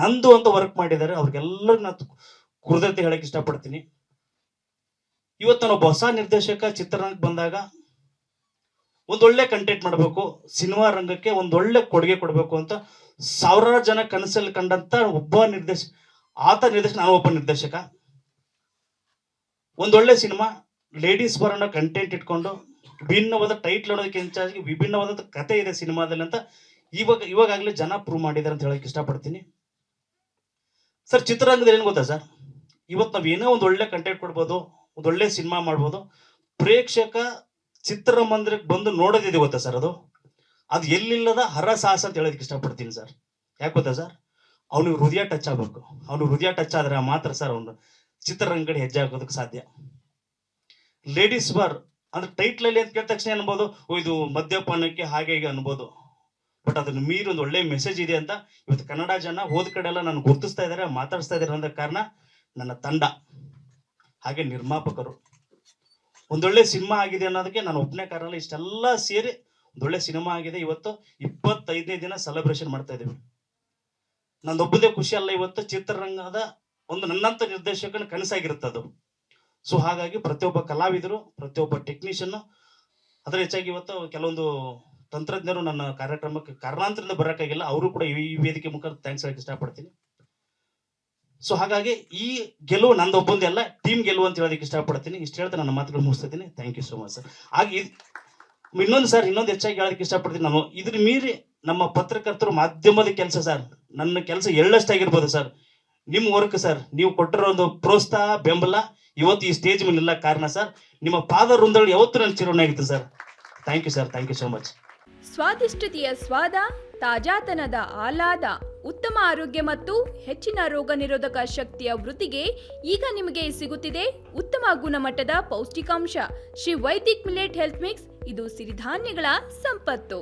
ನಂದು ಅಂತ ವರ್ಕ್ ಮಾಡಿದ್ದಾರೆ. ಅವ್ರಿಗೆಲ್ಲರಿಗೂ ನಾನು ಕೃತಜ್ಞತೆ ಹೇಳಕ್ ಇಷ್ಟಪಡ್ತೀನಿ. ಇವತ್ತು ನಾನೊಬ್ಬ ಹೊಸ ನಿರ್ದೇಶಕ ಚಿತ್ರರಂಗಕ್ಕೆ ಬಂದಾಗ ಒಂದೊಳ್ಳೆ ಕಂಟೆಂಟ್ ಮಾಡಬೇಕು, ಸಿನಿಮಾ ರಂಗಕ್ಕೆ ಒಂದೊಳ್ಳೆ ಕೊಡುಗೆ ಕೊಡಬೇಕು ಅಂತ ಸಾವಿರಾರು ಜನ ಕನಸಲ್ಲಿ ಕಂಡಂತ ಒಬ್ಬ ನಿರ್ದೇಶಕ. ನಾನು ಒಬ್ಬ ನಿರ್ದೇಶಕ. ಒಂದೊಳ್ಳೆ ಸಿನಿಮಾ ಲೇಡೀಸ್ ಬರೋಣ ಕಂಟೆಂಟ್ ಇಟ್ಕೊಂಡು ವಿಭಿನ್ನವಾದ ಟೈಟ್ಲ್ ಅನ್ನೋದಕ್ಕಿಂತ ವಿಭಿನ್ನವಾದ ಕತೆ ಇದೆ ಸಿನಿಮಾದಲ್ಲಿ ಅಂತ ಇವಾಗಲೇ ಜನ ಪ್ರೂವ್ ಮಾಡಿದ್ದಾರೆ ಅಂತ ಹೇಳಕ್ ಇಷ್ಟಪಡ್ತೀನಿ. ಸರ್, ಚಿತ್ರರಂಗದಲ್ಲಿ ಏನು ಗೊತ್ತಾ ಸರ್, ಇವತ್ತು ನಾವ್ ಏನೋ ಒಂದು ಒಳ್ಳೆ ಕಂಟೆಂಟ್ ಕೊಡ್ಬೋದು, ಒಂದೊಳ್ಳೆ ಸಿನಿಮಾ ಮಾಡ್ಬೋದು. ಪ್ರೇಕ್ಷಕ ಚಿತ್ರಮಂದಿರಕ್ಕೆ ಬಂದು ನೋಡೋದಿದೆ ಗೊತ್ತಾ ಸರ್, ಅದು ಎಲ್ಲಿಲ್ಲದ ಹರಸಾಹಸ ಅಂತ ಹೇಳೋದಕ್ಕೆ ಇಷ್ಟಪಡ್ತೀನಿ ಸರ್. ಯಾಕೆ ಗೊತ್ತಾ ಸರ್, ಅವನಿಗೆ ಹೃದಯ ಟಚ್ ಆಗ್ಬೇಕು. ಅವನು ಹೃದಯ ಟಚ್ ಆದ್ರೆ ಮಾತ್ರ ಸರ್ ಅವನು ಚಿತ್ರರಂಗ ಕಡೆ ಹೆಜ್ಜೆ ಹಾಕೋದಕ್ಕೆ ಸಾಧ್ಯ. ಲೇಡೀಸ್ ಬಾರ್ ಅಂದ್ರೆ ಟೈಟ್ಲ್ ಅಲ್ಲಿ ಅಂತ ಕೇಳಿದ ತಕ್ಷಣ ಅನ್ಬೋದು, ಇದು ಮದ್ಯಪಾನಕ್ಕೆ ಹಾಗೆ ಹೀಗೆ ಅನ್ಬೋದು. ಬಟ್ ಅದನ್ನ ಮೀರಿ ಒಂದು ಒಳ್ಳೆ ಮೆಸೇಜ್ ಇದೆ ಅಂತ ಇವತ್ತು ಕನ್ನಡ ಜನ ಹೋದ ಕಡೆ ಎಲ್ಲ ನಾನು ಗುರುತಿಸ್ತಾ ಇದ್ದಾರೆ, ಮಾತಾಡಿಸ್ತಾ ಇದ್ದಾರೆ ಅನ್ನೋ ಕಾರಣ ನನ್ನ ತಂಡ ಹಾಗೆ ನಿರ್ಮಾಪಕರು. ಒಂದೊಳ್ಳೆ ಸಿನಿಮಾ ಆಗಿದೆ ಅನ್ನೋದಕ್ಕೆ ನಾನು ಒಬ್ಬನೇ ಕಾರಣ, ಇಷ್ಟೆಲ್ಲ ಸೇರಿ ಒಂದೊಳ್ಳೆ ಸಿನಿಮಾ ಆಗಿದೆ. ಇವತ್ತು 25ನೇ ದಿನ ಸೆಲೆಬ್ರೇಷನ್ ಮಾಡ್ತಾ ಇದೀವಿ. ನಂದೊಬ್ಬದೇ ಖುಷಿ ಅಲ್ಲ, ಇವತ್ತು ಚಿತ್ರರಂಗದ ಒಂದು ನನ್ನಂತ ನಿರ್ದೇಶಕನ ಕನಸಾಗಿರುತ್ತದು. ಸೊ ಹಾಗಾಗಿ ಪ್ರತಿಯೊಬ್ಬ ಕಲಾವಿದರು, ಪ್ರತಿಯೊಬ್ಬ ಟೆಕ್ನಿಷಿಯನ್, ಅದರ ಹೆಚ್ಚಾಗಿ ಇವತ್ತು ಕೆಲವೊಂದು ತಂತ್ರಜ್ಞರು ನನ್ನ ಕಾರ್ಯಕ್ರಮಕ್ಕೆ ಕಾರಣಾಂತರದಿಂದ ಬರೋಕ್ಕಾಗಿಲ್ಲ, ಅವರು ಕೂಡ ಈ ವೇದಿಕೆ ಮುಖಾಂತರ ಥ್ಯಾಂಕ್ಸ್ ಹೇಳಕ್ಕೆ ಇಷ್ಟಪಡ್ತೀನಿ. ಸೊ ಹಾಗಾಗಿ ಈ ಗೆಲುವು ನಂದೊಬ್ಬಂದೇ ಅಲ್ಲ, ಟೀಮ್ ಗೆಲುವು ಅಂತ ಹೇಳೋದಕ್ಕೆ ಇಷ್ಟಪಡ್ತೀನಿ. ಇಷ್ಟು ಹೇಳ್ತಾ ನನ್ನ ಮಾತುಗಳು ಮುಗಿಸ್ತೀನಿ. Thank you so much sir. ಹಾಗೆ ಇನ್ನೊಂದು ಹೆಚ್ಚಾಗಿ ಹೇಳೋದಕ್ಕೆ ಇಷ್ಟಪಡ್ತೀನಿ. ನಾನು ಇದ್ರ ಮೀರಿ ನಮ್ಮ ಪತ್ರಕರ್ತರು ಮಾಧ್ಯಮದ ಕೆಲಸ ಸರ್, ನನ್ನ ಕೆಲಸ ಎಳ್ಳಷ್ಟಾಗಿರ್ಬೋದು ಸರ್. ನಿಮ್ಮ ವರ್ಕ್ ಸರ್, ನೀವು ಕೊಟ್ಟಿರೋ ಒಂದು ಪ್ರೋತ್ಸಾಹ, ಬೆಂಬಲ ಇವತ್ತು ಈ ಸ್ಟೇಜ್ ಮೇಲೆ ಇಲ್ಲ ಕಾರಣ ಸರ್. ನಿಮ್ಮ ಪಾದ ವೃಂದಗಳು ಯಾವತ್ತೂ ನನ್ನ ಚಿರಋಣಿಯಾಗಿತ್ತು sir. Thank you sir, thank you so much. ಸ್ವಾದಿಷ್ಟತೆಯ ಸ್ವಾದ, ತಾಜಾತನದ ಆಹ್ಲಾದ, ಉತ್ತಮ ಆರೋಗ್ಯ ಮತ್ತು ಹೆಚ್ಚಿನ ರೋಗ ನಿರೋಧಕ ಶಕ್ತಿಯ ವೃದ್ಧಿಗೆ ಈಗ ನಿಮಗೆ ಸಿಗುತ್ತಿದೆ ಉತ್ತಮ ಗುಣಮಟ್ಟದ ಪೌಷ್ಟಿಕಾಂಶ Shri Vaidik millet health mix. ಇದು ಸಿರಿಧಾನ್ಯಗಳ ಸಂಪತ್ತು.